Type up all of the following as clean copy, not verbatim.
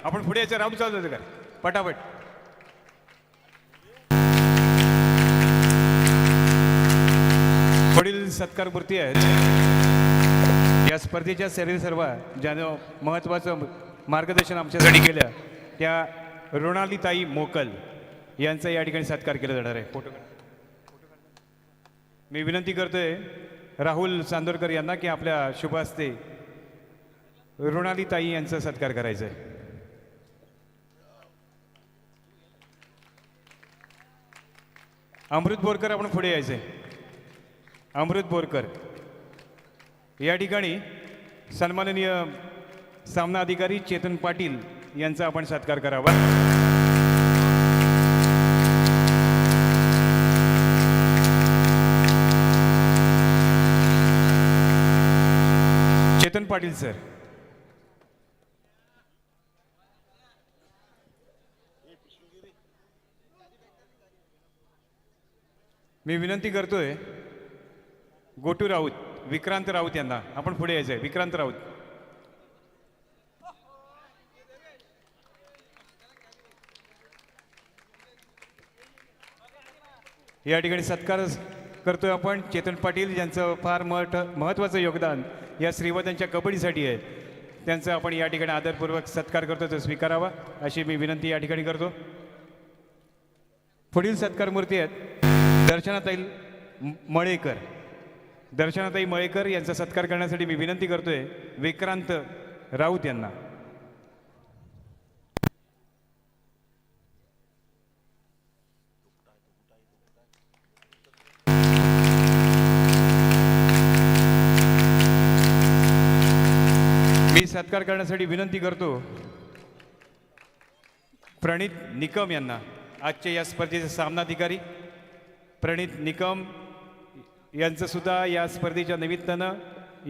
आपण पुढे यायचं, राऊंड चालू का पटापट. पुढील सत्कार मूर्ती आहेत या स्पर्धेच्या सर्व ज्यानं महत्त्वाचं मार्गदर्शन आमच्यासाठी केलं त्या रुणालीताई मोकल यांचा या ठिकाणी सत्कार केला जाणार आहे. फोटो मी विनंती करतोय राहुल चांदोरकर यांना की आपल्या शुभ हस्ते रुणालीताई यांचा सत्कार करायचा आहे. अमृत बोरकर आपण पुढे यायचंय. अमृत बोरकर या ठिकाणी सन्माननीय सामना अधिकारी चेतन पाटील यांचा आपण सत्कार करावा. चेतन पाटील सर. मी विनंती करतोय गोटू राऊत, विक्रांत राऊत यांना आपण पुढे यायचंय. विक्रांत राऊत. या ठिकाणी सत्कार करतोय आपण चेतन पाटील यांचं फार महत्त्वाचं योगदान या श्रीवदांच्या कबड्डीसाठी आहे. त्यांचं आपण या ठिकाणी आदरपूर्वक सत्कार करतो, तो स्वीकारावा अशी मी विनंती या ठिकाणी करतो. पुढील सत्कार मूर्ती आहेत दर्शनाताई मळेकर. दर्शनाताई मळेकर यांचा सत्कार करण्यासाठी मी विनंती करतोय विक्रांत राऊत यांना. मी सत्कार करण्यासाठी विनंती करतो प्रणित निकम यांना, आजच्या या स्पर्धेचे सामनाधिकारी प्रणित निकम यांचं सुद्धा या स्पर्धेच्या निमित्तानं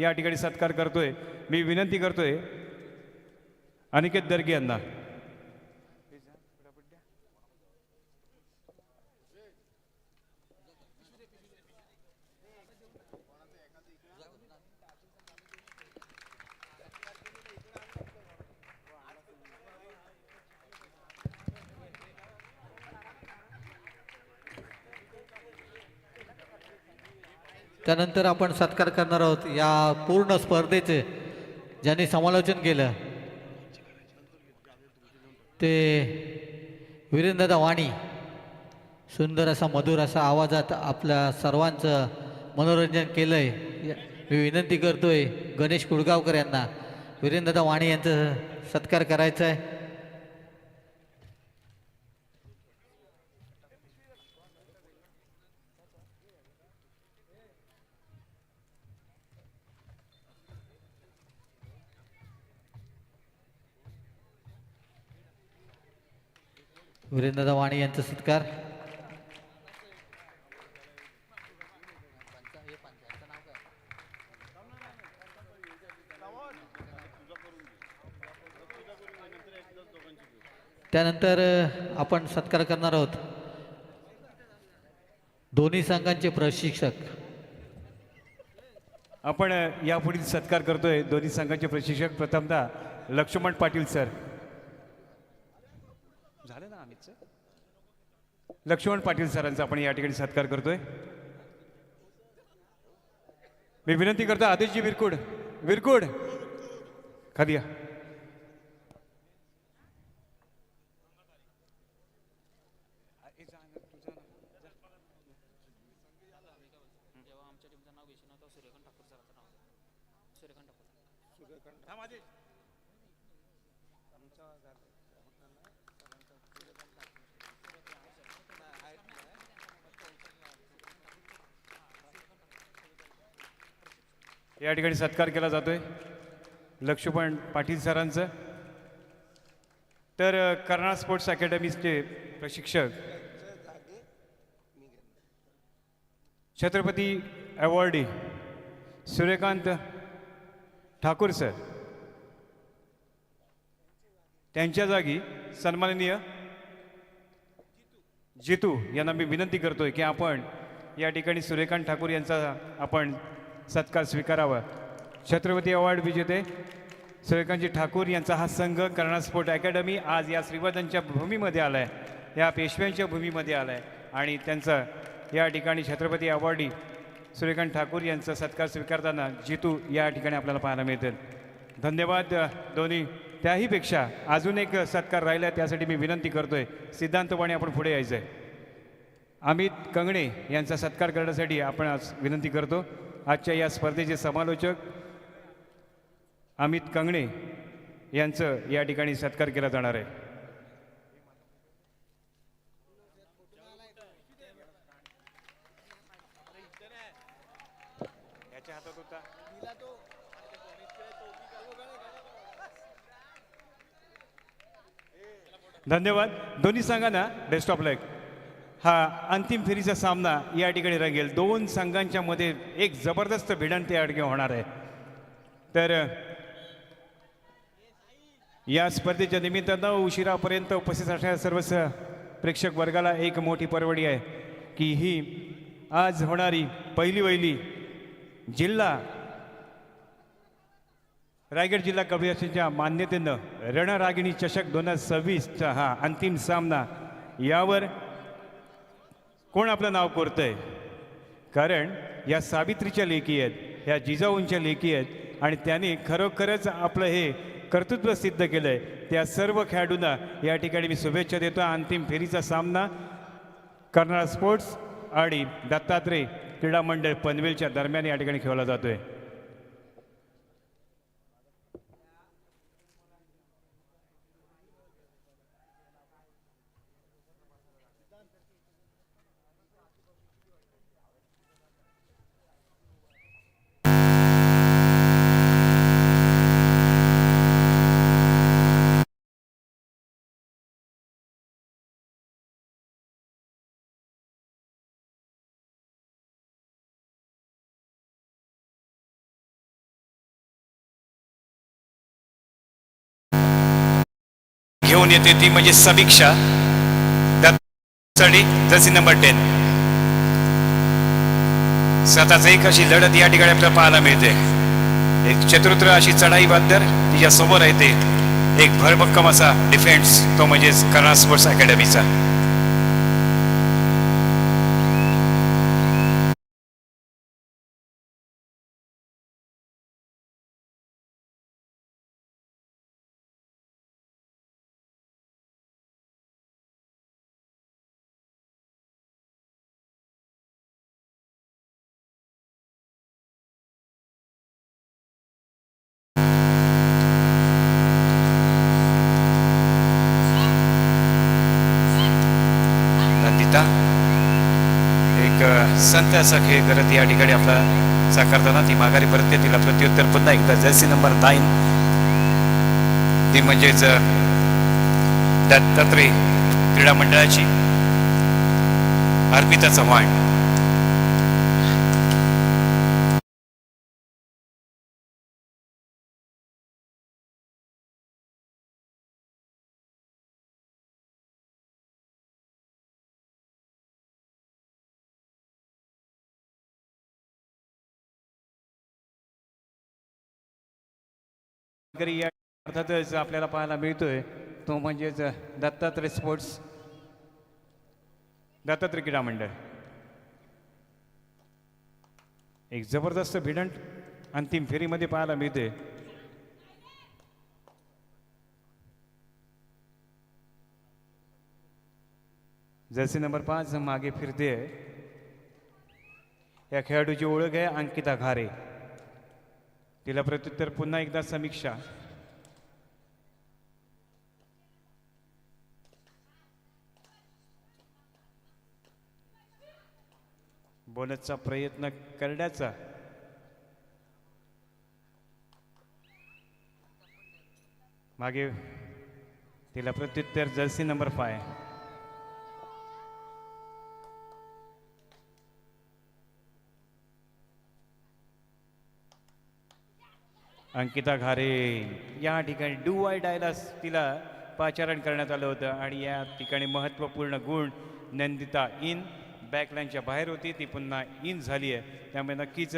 या ठिकाणी सत्कार करतोय. मी विनंती करतोय अनिकेत दर्गे यांना. त्यानंतर आपण सत्कार करणार आहोत या पूर्ण स्पर्धेचे ज्यांनी समालोचन केलं ते वीरेंद्रदा वाणी. सुंदर असा मधुर असा आवाजात आपल्या सर्वांचं मनोरंजन केलं आहे. मी विनंती करतोय गणेश कुळगावकर यांना वीरेंद्रदा वाणी यांचं सत्कार करायचा आहे. वीरेंद्रदा वाणी यांचा सत्कार. त्यानंतर आपण सत्कार करणार आहोत दोन्ही संघांचे प्रशिक्षक. आपण यापुढील सत्कार करतोय दोन्ही संघाचे प्रशिक्षक. प्रथमतः लक्ष्मण पाटील सर. झालं ना अमित सर? लक्ष्मण पाटील सरांचा आपण या ठिकाणी सत्कार करतोय. मी विनंती करतो आदेशजी विरकुड, विरकुड खाली या. या ठिकाणी सत्कार केला जातोय लक्ष्मण पाटील सरांचं. तर कर्नाळ स्पोर्ट्स अकॅडमीचे प्रशिक्षक छत्रपती अवॉर्डी सूर्यकांत ठाकूर सर, त्यांच्या जागी सन्माननीय जितू यांना मी विनंती करतोय की आपण या ठिकाणी सूर्यकांत ठाकूर यांचा आपण सत्कार स्वीकारावा. छत्रपती अवॉर्ड विजेते सूर्यकांतजी ठाकूर यांचा हा संघ कर्नाळ स्पोर्ट अकॅडमी आज या श्रीवर्धनच्या भूमीमध्ये आला आहे, या पेशव्यांच्या भूमीमध्ये आला आहे आणि त्यांचा या ठिकाणी छत्रपती अवॉर्डी सूर्यकांत ठाकूर यांचा सत्कार स्वीकारताना जितू या ठिकाणी आपल्याला पाहायला मिळतील. धन्यवाद दोन्ही. त्याहीपेक्षा अजून एक सत्कार राहिला आहे, त्यासाठी मी विनंती करतोय सिद्धांतवाणी आपण पुढे यायचं आहे. अमित कंगणे यांचा सत्कार करण्यासाठी आपण आज विनंती करतो. आजच्या या स्पर्धेचे समालोचक अमित कंगणे यांचं या ठिकाणी सत्कार केला जाणार आहे. धन्यवाद. दोन्ही संघांना बेस्ट ऑफ लक. हा अंतिम फेरीचा सामना या ठिकाणी रंगेल. दोन संघांच्या मध्ये एक जबरदस्त भिडंत या ठिकाणी होणार आहे. तर या स्पर्धेच्या निमित्तानं उशिरापर्यंत उपस्थित असणाऱ्या सर्व प्रेक्षक वर्गाला एक मोठी परवडी आहे की ही आज होणारी पहिली जिल्हा रायगड जिल्हा कबड्डी असोसिएशनच्या मान्यतेनं रणरागिणी चषक 2026चा हा अंतिम सामना, यावर कोण आपलं नाव कोरतंय? कारण या सावित्रीच्या लेकी आहेत, ह्या जिजाऊंच्या लेकी आहेत आणि त्यांनी खरोखरच आपलं हे कर्तृत्व सिद्ध केलं आहे. त्या सर्व खेळाडूंना या ठिकाणी मी शुभेच्छा देतो. अंतिम फेरीचा सामना कर्नाळ स्पोर्ट्स आणि दत्तात्रय क्रीडा मंडळ पनवेलच्या दरम्यान या ठिकाणी खेळला जातोय. घेऊन येते ती म्हणजे समीक्षा जर्सी नंबर 10. स्वतःच एक अशी लढत या ठिकाणी आपल्याला पाहायला मिळते. एक चतुर्थ अशी चढाई बद्दल तिच्या समोर येते. एक भरभक्कम असा डिफेन्स, तो म्हणजे कर्नाळ स्पोर्ट्स अकॅडमीचा. एक संत असा खेळ करत या ठिकाणी आपला साकारताना ती माघारी परतते. तिला प्रत्युत्तर पुन्हा एकदा जर्सी नंबर 9 ती म्हणजेच दत्तात्रय क्रीडा मंडळाची अर्पिता चव्हाण. या अर्थातच आपल्याला पाहायला मिळतोय तो म्हणजेच दत्तात्रय स्पोर्ट्स, दत्तात्रय क्रीडा मंडळ. एक जबरदस्त भिडंत अंतिम फेरीमध्ये पाहायला मिळते. जर्सी नंबर 5 मागे फिरते. या खेळाडूची ओळख आहे अंकिता घारे. तिला प्रत्युत्तर पुन्हा एकदा समीक्षा. बोनसचा प्रयत्न करण्याचा मागे तिला प्रत्युत्तर जर्सी नंबर 5. अंकिता घारे या ठिकाणी डू आय डायला तिला पाचारण करण्यात आलं होतं आणि या ठिकाणी महत्त्वपूर्ण गुण नंदिता इन बॅकलाईनच्या बाहेर होती, ती पुन्हा इन झाली आहे. त्यामुळे नक्कीच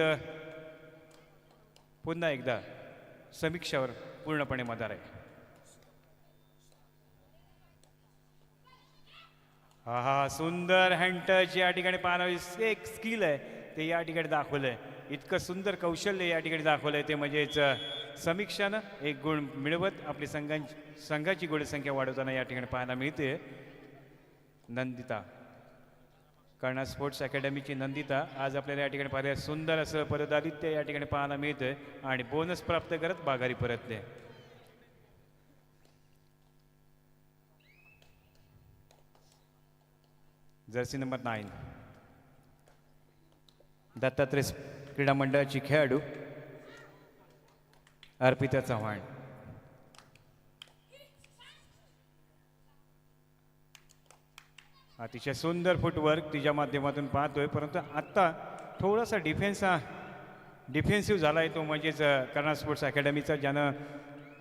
पुन्हा एकदा समीक्षावर पूर्णपणे मदार आहे. हा हा सुंदर हँड टच या ठिकाणी पाहणं एक स्किल आहे ते या ठिकाणी दाखवलंय. इतकं सुंदर कौशल्य या ठिकाणी दाखवलंय ते म्हणजेच समीक्षानं एक गुण मिळवत आपली संघाची गुणसंख्या वाढवताना या ठिकाणी पाहायला मिळते. नंदिता कर्णा स्पोर्ट्स अकॅडमीची नंदिता आज आपल्याला या ठिकाणी पाहिलं सुंदर असं पददालित्य या ठिकाणी पाहायला मिळतंय आणि बोनस प्राप्त करत माघारी परतले. जर्सी नंबर 9 दत्तात्रय क्रीडा मंडळाची खेळाडू अर्पिता चव्हाण. अतिशय सुंदर फुटवर्क तिच्या माध्यमातून पाहतोय, परंतु आत्ता थोडासा डिफेन्सिव्ह झाला आहे तो म्हणजेच कर्णा स्पोर्ट्स अकॅडमीचा, ज्यानं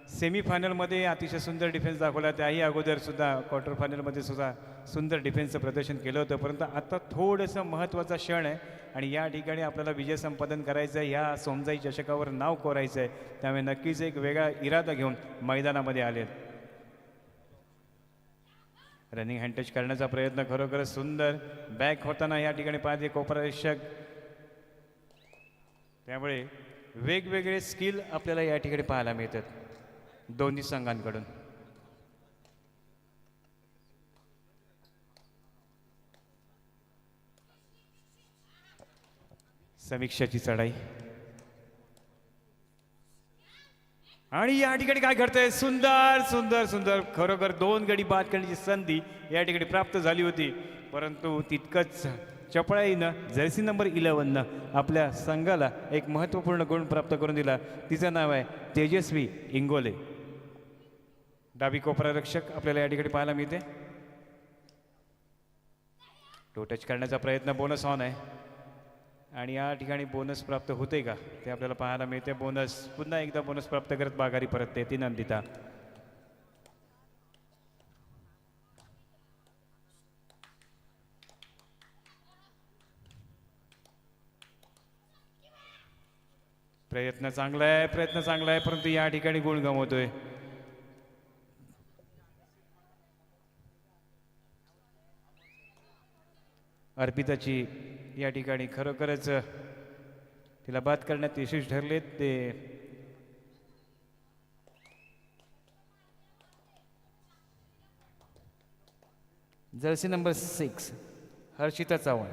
सेमीफायनलमध्ये अतिशय सुंदर डिफेन्स दाखवला. त्याही अगोदरसुद्धा क्वार्टर फायनलमध्ये सुद्धा सुंदर डिफेन्सचं प्रदर्शन केलं होतं, परंतु आता थोडंसं महत्त्वाचा क्षण आहे आणि या ठिकाणी आपल्याला विजय संपादन करायचं आहे, ह्या सोमजाई चषकावर नाव कोरायचं आहे. त्यामुळे नक्कीच एक वेगळा इरादा घेऊन मैदानामध्ये आले. रनिंग हँडटच करण्याचा प्रयत्न खरोखरच सुंदर बॅक होताना या ठिकाणी पाहते कोपरक्षक. त्यामुळे वेगवेगळे स्किल आपल्याला या ठिकाणी पाहायला मिळतात दोन्ही संघांकडून. समीक्षाची चढाई आणि या ठिकाणी काय घडतंय सुंदर सुंदर सुंदर खरोखर 2 गडी बाद करण्याची संधी या ठिकाणी प्राप्त झाली होती, परंतु तितकंच चपळाईनं जर्सी नंबर 11 आपल्या संघाला एक महत्त्वपूर्ण गुण प्राप्त करून दिला. तिचं नाव आहे तेजस्वी इंगोले. डावी कोपरा रक्षक आपल्याला या ठिकाणी पाहायला मिळते. टो टच करण्याचा प्रयत्न बोनस ऑन आहे आणि या ठिकाणी बोनस प्राप्त होते का ते आपल्याला पाहायला मिळते. बोनस पुन्हा एकदा बोनस प्राप्त करत माघारी परतते ती नंदिता. प्रयत्न चांगला आहे परंतु या ठिकाणी गुण गमावतोय. अर्पिताची या ठिकाणी खरोखरच तिला बाद करण्यात यशस्वी ठरलेत ते. Jersey number 6 Harshita Chavan.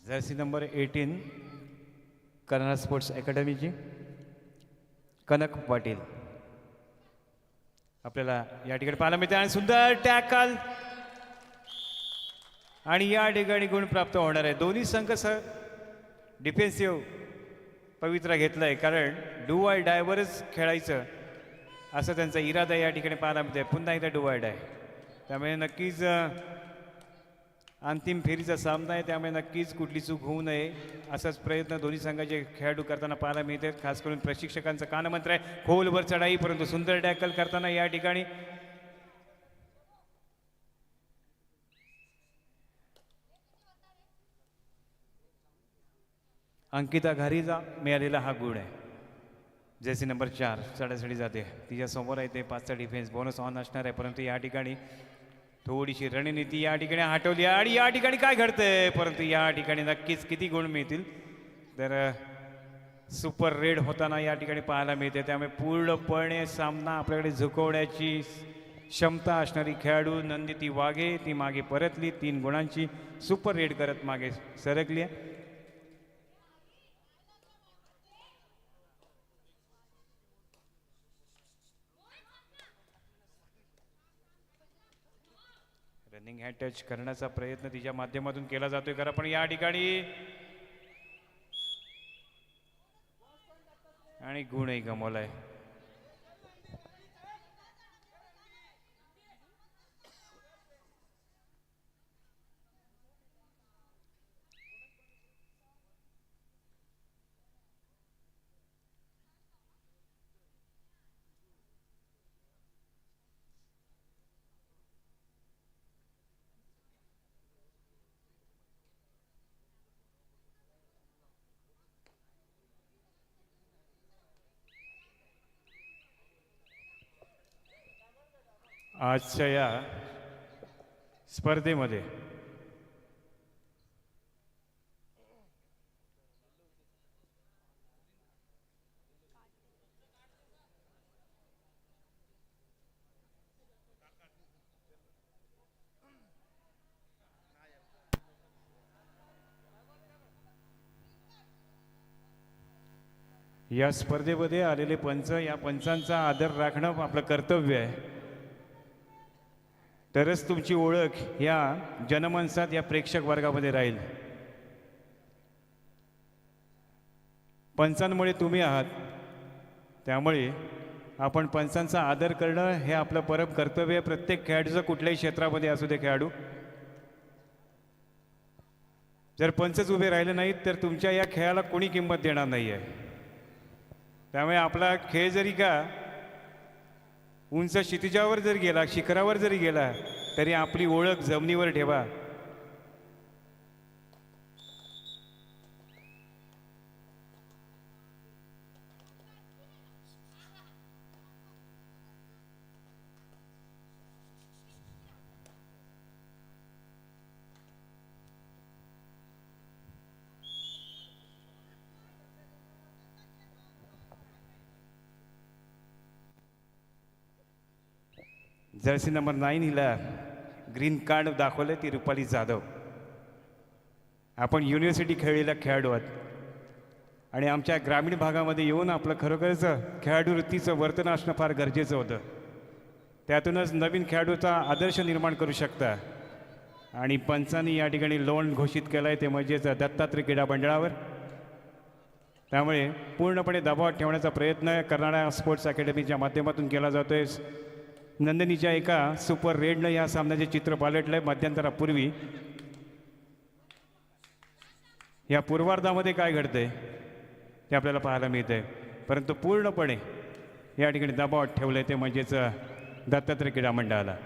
Jersey number 18 Karna sports अकॅडमीची कनक पाटील आपल्याला या ठिकाणी पाहायला मिळते आणि सुंदर टॅकल आणि या ठिकाणी गुण प्राप्त होणार आहे. दोन्ही संघ डिफेन्सिव्ह पवित्रा घेतला आहे, कारण डू आय डायवरच खेळायचं असं त्यांचा इरादा या ठिकाणी पाहायला मिळते. पुन्हा एकदा डू आय डाय, त्यामुळे नक्कीच अंतिम फेरीचा सामना आहे, त्यामुळे नक्कीच कुठली चूक होऊ नये असाच प्रयत्न दोन्ही संघाचे खेळाडू करताना पाहायला मिळतात. खास करून प्रशिक्षकांचं कानमंत्र आहे खोलवर चढाई, परंतु सुंदर टॅकल करताना या ठिकाणी अंकिता घारीचा मिळालेला हा गुण आहे. जर्सी नंबर 4 चढाचढी जाते, तिच्या समोर आहे ते 5चा डिफेन्स बोनस ऑन असणार आहे, परंतु या ठिकाणी थोडीशी रणनीती या ठिकाणी हटवली आणि या ठिकाणी काय घडतंय, परंतु या ठिकाणी नक्कीच किती गुण मिळतील तर सुपर रेड होताना या ठिकाणी पाहायला मिळते. त्यामुळे पूर्णपणे सामना आपल्याकडे झुकवण्याची क्षमता असणारी खेळाडू नंदिती वाघे ती मागे परतली, 3 गुणांची सुपर रेड करत मागे सरकली आहे. रनिंग हँड टच करण्याचा प्रयत्न तिच्या माध्यमातून केला जातोय खरा, पण या ठिकाणी आणि गुणही गमावलाय. आजच्या या स्पर्धेमध्ये या स्पर्धेमध्ये आलेले पंच, या पंचांचा आदर राखणं आपलं कर्तव्य आहे. तरच तुमची ओळख या जनमानसात या प्रेक्षक वर्गामध्ये राहील. पंचांमुळे तुम्ही आहात, त्यामुळे आपण पंचांचा आदर करणं हे आपलं परम कर्तव्य आहे. प्रत्येक खेळाडूचं कुठल्याही क्षेत्रामध्ये असू दे खेळाडू, जर पंचच उभे राहिले नाहीत तर तुमच्या या खेळाला कोणी किंमत देणार नाही आहे. त्यामुळे आपला खेळ जरी का उंच क्षितिजावर जर गेला, शिखरावर जरी गेला, तरी आपली ओळख जमिनीवर ठेवा. जर्सी नंबर 9 हिला ग्रीन कार्ड दाखवलं, ती रुपाली जाधव. आपण युनिव्हर्सिटी खेळलेला खेळाडू आहात आणि आमच्या ग्रामीण भागामध्ये येऊन आपलं खरोखरच खेळाडू वृत्तीचं वर्तन असणं फार गरजेचं होतं. त्यातूनच नवीन खेळाडूचा आदर्श निर्माण करू शकता. आणि पंचांनी या ठिकाणी लोन घोषित केलं आहे, ते म्हणजेच दत्तात्रय क्रीडा मंडळावर. त्यामुळे पूर्णपणे दबाव ठेवण्याचा प्रयत्न करणाऱ्या स्पोर्ट्स अकॅडमीच्या माध्यमातून केला जातोय. नंदिनीच्या एका सुपर रेडनं या सामन्याचे चित्र पालटलंय. मध्यंतरापूर्वी या पूर्वार्धामध्ये काय घडतंय ते आपल्याला पाहायला मिळतंय, परंतु पूर्णपणे या ठिकाणी दबाव ठेवलंय, ते म्हणजेच दत्तात्रय क्रीडा मंडळाला.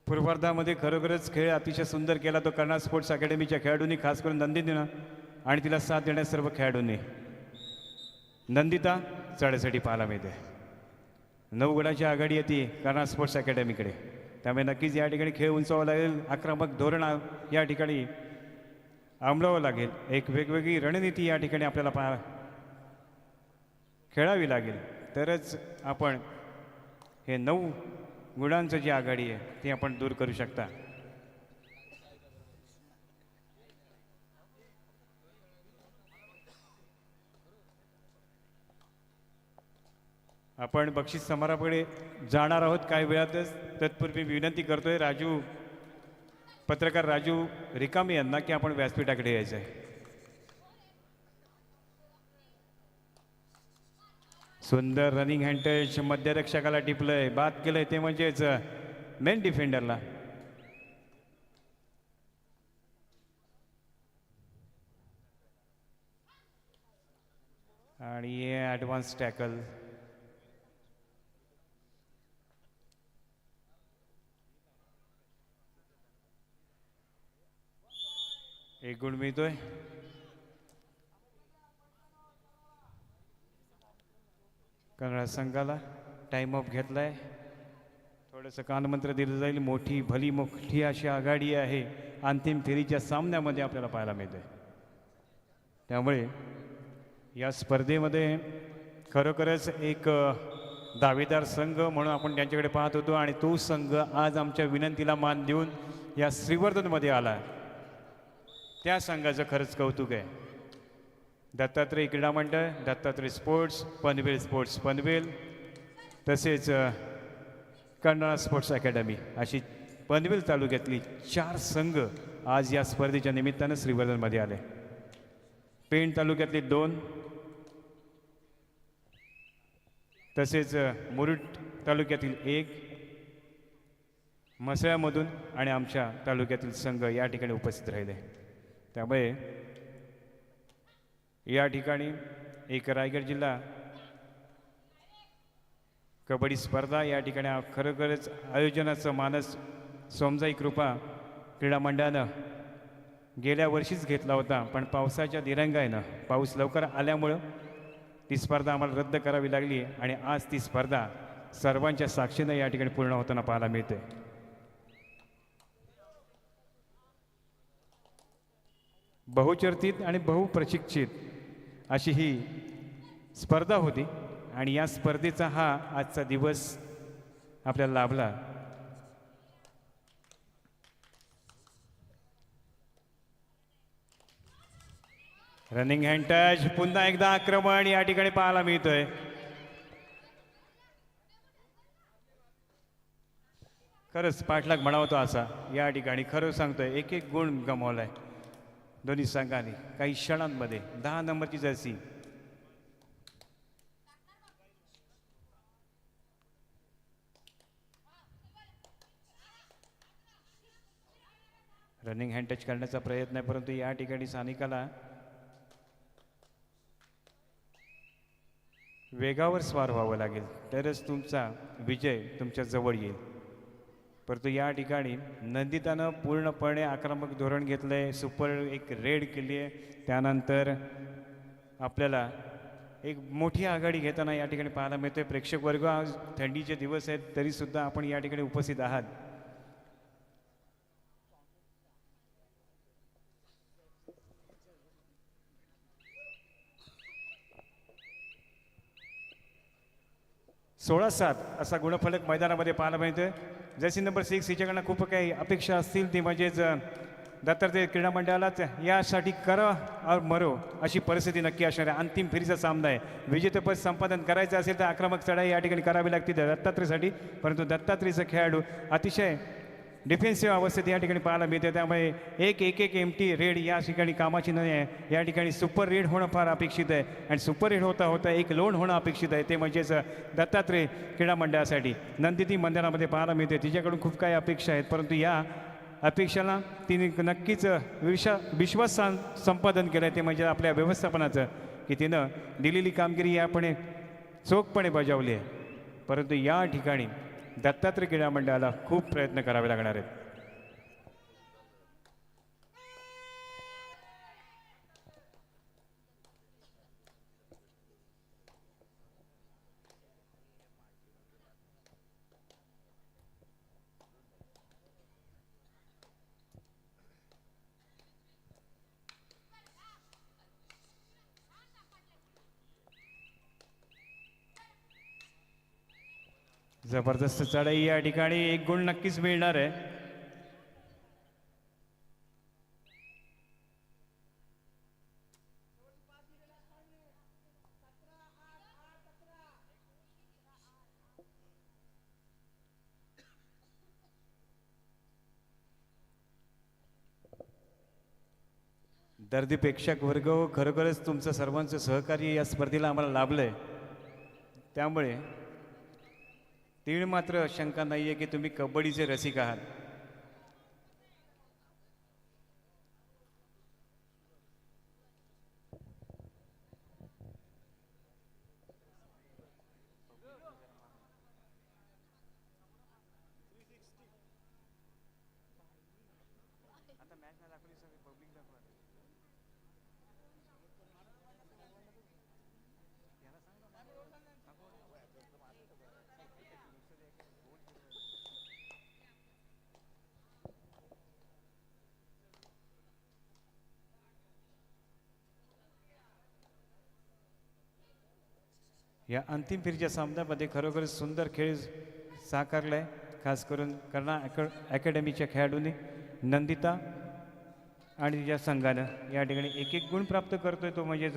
पूर्वार्धामध्ये खरोखरच खेळ अतिशय सुंदर केला तो कर्नाटक स्पोर्ट्स अकॅडमीच्या खेळाडूंनी, खास करून नंदिनीनं आणि तिला साथ देण्यास सर्व खेळाडूंनी. नंदिता चढ्यासाठी पाहायला मिळते. 9 गुणाची आघाडी येते कर्नाटक स्पोर्ट्स अकॅडमीकडे. त्यामुळे नक्कीच या ठिकाणी खेळ उंचावावं लागेल, आक्रमक धोरण या ठिकाणी अंमलावं लागेल, एक वेगवेगळी रणनीती या ठिकाणी आपल्याला खेळावी लागेल, तरच आपण हे 9 गुणांचं जी आघाडी आहे ती आपण दूर करू शकता. आपण बक्षीस समारंभाकडे जाणार आहोत काही वेळातच. तत्पूर्वी विनंती करतोय पत्रकार राजू रिकामे यांना की आपण व्यासपीठाकडे यायचं आहे. सुंदर रनिंग हँडटच मध्यरक्षकाला टिपलंय, बाद केलंय ते म्हणजेच मेन डिफेंडरला. आणि ॲडव्हान्स टॅकल. एक गुण मिळतोय. कन्नड संघाला टाइम ऑफ घेतलाय. थोडंसं कानमंत्र दिलं जाईल. मोठी भली मोठी अशी आघाडी आहे अंतिम फेरीच्या सामन्यामध्ये आपल्याला पाहायला मिळते. त्यामुळे या स्पर्धेमध्ये खरोखरच एक दावेदार संघ म्हणून आपण त्यांच्याकडे पाहत होतो आणि तो संघ आज आमच्या विनंतीला मान देऊन या श्रीवर्धनमध्ये आला. त्या संघाचं खरंच कौतुक आहे. दत्तात्रय क्रीडा मंडळ, दत्तात्रय स्पोर्ट्स, पनवेल स्पोर्ट्स पनवेल, तसेच कन्नड स्पोर्ट्स अकॅडमी अशी पनवेल तालुक्यातली 4 संघ आज या स्पर्धेच्या निमित्तानं श्रीवर्धनमध्ये आले. पेण तालुक्यातले 2, तसेच मुरुड तालुक्यातील 1, म्हसळ्यामधून आणि आमच्या तालुक्यातील संघ या ठिकाणी उपस्थित राहिले. त्यामुळे या ठिकाणी एक रायगड जिल्हा कबड्डी स्पर्धा या ठिकाणी खरोखरच आयोजनाचं मानस सोमजाई कृपा क्रीडा मंडळानं गेल्या वर्षीच घेतला होता, पण पावसाच्या दिरंगाईनं पाऊस लवकर आल्यामुळं ती स्पर्धा आम्हाला रद्द करावी लागली आणि आज ती स्पर्धा सर्वांच्या साक्षीनं या ठिकाणी पूर्ण होताना पाहायला मिळते. बहुचर्चित आणि बहुप्रशिक्षित अशी ही स्पर्धा होती आणि या स्पर्धेचा हा आजचा दिवस आपल्याला लाभला. रनिंग हँड टच, पुन्हा एकदा आक्रमण या ठिकाणी पाहायला मिळतोय. खरंच पाठलाग म्हणावा तो असा या ठिकाणी. खरं सांगतोय, एक एक गुण गमावलाय दोन्ही संघांनी काही क्षणांमध्ये. 10 नंबरची जर्सी रनिंग हँड टच करण्याचा प्रयत्न आहे, परंतु या ठिकाणी सानिकाला वेगावर स्वार व्हावं लागेल तरच तुमचा विजय तुमच्या जवळ येईल. परंतु या ठिकाणी नंदितानं पूर्णपणे आक्रमक धोरण घेतलंय. सुपर एक रेड केली आहे. त्यानंतर आपल्याला एक मोठी आघाडी घेताना या ठिकाणी पाहायला मिळतोय. प्रेक्षक वर्ग, आज थंडीचे दिवस आहेत तरीसुद्धा आपण या ठिकाणी उपस्थित आहात. सोळा 7 असा गुणफलक मैदानामध्ये पाहायला मिळतोय. जर्सी नंबर 6 हिच्याकडनं खूप काही अपेक्षा असतील, ती म्हणजेच दत्तात्रय क्रीडा मंडळालाच यासाठी करा और मरो अशी परिस्थिती नक्की असणार आहे. अंतिम फेरीचा सामना आहे. विजेतेपद संपादन करायचं असेल तर आक्रमक चढाई या ठिकाणी करावी लागते दत्तात्रयसाठी, परंतु दत्तात्रयचा खेळाडू अतिशय डिफेन्सिव्ह अवस्थेत या ठिकाणी पाहायला मिळते. त्यामुळे एक एमटी रेड या ठिकाणी कामाची नाही आहे. या ठिकाणी सुपर रेड होणं फार अपेक्षित आहे आणि सुपर रेड होता होता एक लोन होणं अपेक्षित आहे, ते म्हणजेच दत्तात्रय क्रीडा मंडळासाठी. नंदिती मंदिरामध्ये पाहायला मिळते, तिच्याकडून खूप काही अपेक्षा आहेत, परंतु या अपेक्षाला तिने नक्कीच विश्वास संपादन केलं आहे, ते म्हणजे आपल्या व्यवस्थापनाचं, की तिनं दिलेली कामगिरी यापणे चोखपणे बजावली आहे. परंतु या ठिकाणी दत्तात्रय क्रीडा मंडळाला खूप प्रयत्न करावे लागणार आहेत. जबरदस्त चढाई या ठिकाणी 1 गुण नक्कीच मिळणार आहे. दर्दी प्रेक्षक वर्ग हो, खरोखरच तुमचं सर्वांचं सहकार्य या स्पर्धेला आम्हाला लाभलंय. त्यामुळे तीळ मात्र शंका नाही आहे की तुम्ही कबड्डीचे रसिक आहात. या अंतिम फेरीच्या सामन्यामध्ये खरोखरच सुंदर खेळ साकारलाय. खास करून कर्णा अकॅडमीच्या खेळाडूंनी नंदिता आणि तिच्या संघानं या ठिकाणी 1-1 गुण प्राप्त करतोय तो म्हणजेच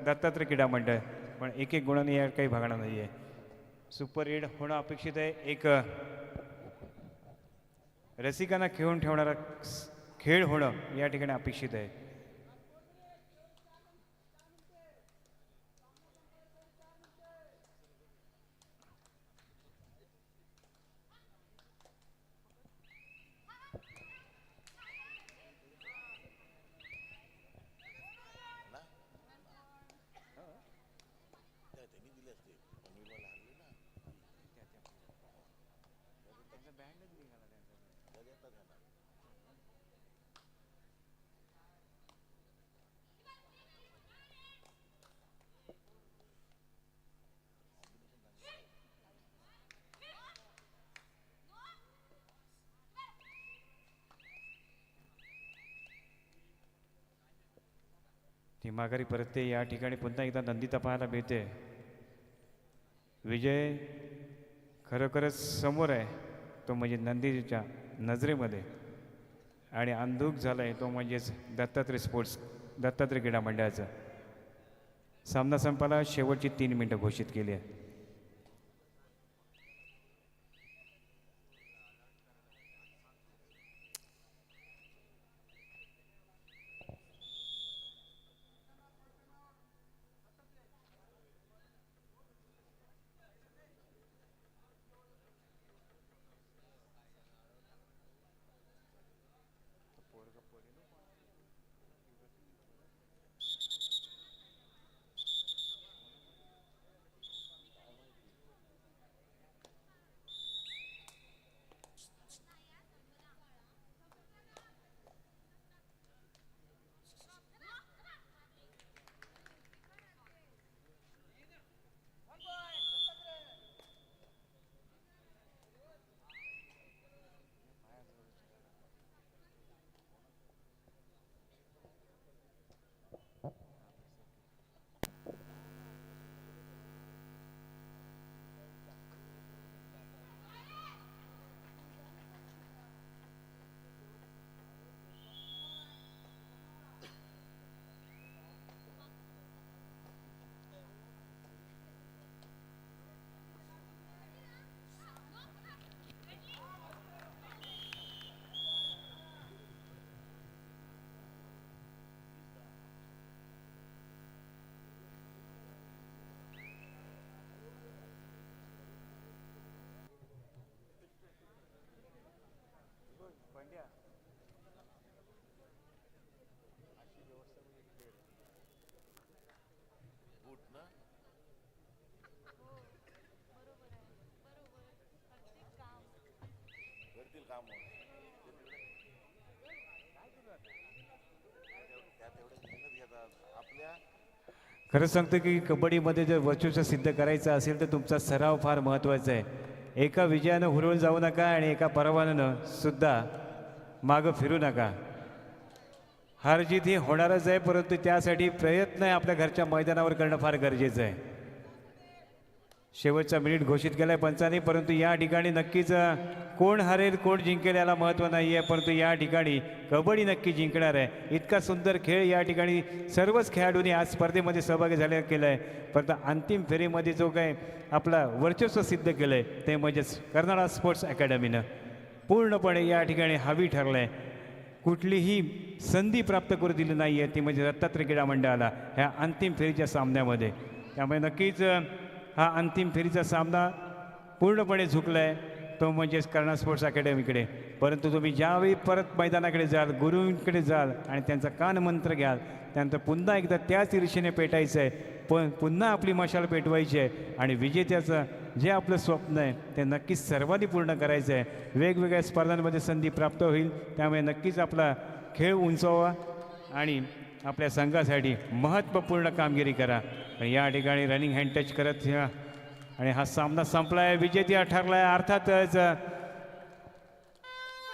दत्तात्रय क्रीडा मंडळ. पण 1-1 गुणाने या काही भागणार नाही आहे. सुपर 8 होणं अपेक्षित आहे. एक रसिकांना खेळून ठेवणारा खेळ होणं या ठिकाणी अपेक्षित आहे. ती माघारी परतते. या ठिकाणी पुन्हा एकदा नंदिता पाहायला मिळते. विजय खरोखरच समोर आहे तो म्हणजे नंदीच्या नजरेमध्ये आणि अंधुक झाला आहे तो म्हणजेच दत्तात्रय क्रीडा मंडळाचा. सामना संपाला शेवटची 3 मिनिटं घोषित केली आहे. खरं सांगतो की कबड्डीमध्ये जर वर्चस्व सिद्ध करायचं असेल तर तुमचा सराव फार महत्त्वाचा आहे. एका विजयानं हुरळून जाऊ नका आणि एका पराभवानं सुद्धा मागं फिरू नका. हार जीत ही होणारच आहे, परंतु त्यासाठी प्रयत्न आपल्या घरच्या मैदानावर करणं फार गरजेचं आहे. शेवटचा मिनिट घोषित केला आहे पंचांनी, परंतु या ठिकाणी नक्कीच कोण हरेल कोण जिंकेल याला महत्त्व नाही आहे, परंतु या ठिकाणी कबड्डी नक्की जिंकणार आहे. इतका सुंदर खेळ या ठिकाणी सर्वच खेळाडूंनी आज स्पर्धेमध्ये सहभागी झाले केला आहे. परंतु अंतिम फेरीमध्ये जो काय आपला वर्चस्व सिद्ध केलं आहे ते म्हणजेच कर्नाळा स्पोर्ट्स अकॅडमीनं पूर्णपणे या ठिकाणी हवी ठरलं आहे. कुठलीही संधी प्राप्त करू दिली नाही आहे ती म्हणजे दत्तात्रय क्रीडा मंडळाला ह्या अंतिम फेरीच्या सामन्यामध्ये. त्यामुळे नक्कीच हा अंतिम फेरीचा सामना पूर्णपणे झुकला आहे तो म्हणजेच कर्नाळ स्पोर्ट्स अकॅडमीकडे. परंतु तुम्ही ज्यावेळी परत मैदानाकडे जाल, गुरूंकडे जाल आणि त्यांचा कानमंत्र घ्याल, त्यानंतर पुन्हा एकदा त्याच ईर्षेने पेटायचं आहे, पण पुन्हा आपली मशाल पेटवायची आहे आणि विजेत्याचं जे आपलं स्वप्न आहे ते नक्कीच सर्वांनी पूर्ण करायचं आहे. वेगवेगळ्या स्पर्धांमध्ये संधी प्राप्त होईल, त्यामुळे नक्कीच आपला खेळ उंचावा आणि आपल्या संघासाठी महत्त्वपूर्ण कामगिरी करा. आणि या ठिकाणी रनिंग हँड टच करत आणि हा सामना संपला आहे. विजेती ठरला आहे अर्थातच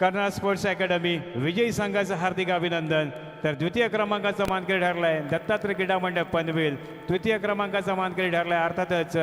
कर्नाळ स्पोर्ट्स अकॅडमी. विजयी संघाचं हार्दिक अभिनंदन. तर द्वितीय क्रमांकाचा मानकरी ठरला आहे दत्तात्रय क्रीडा मंडळ पनवेल. तृतीय क्रमांकाचा मानकरी ठरला आहे अर्थातच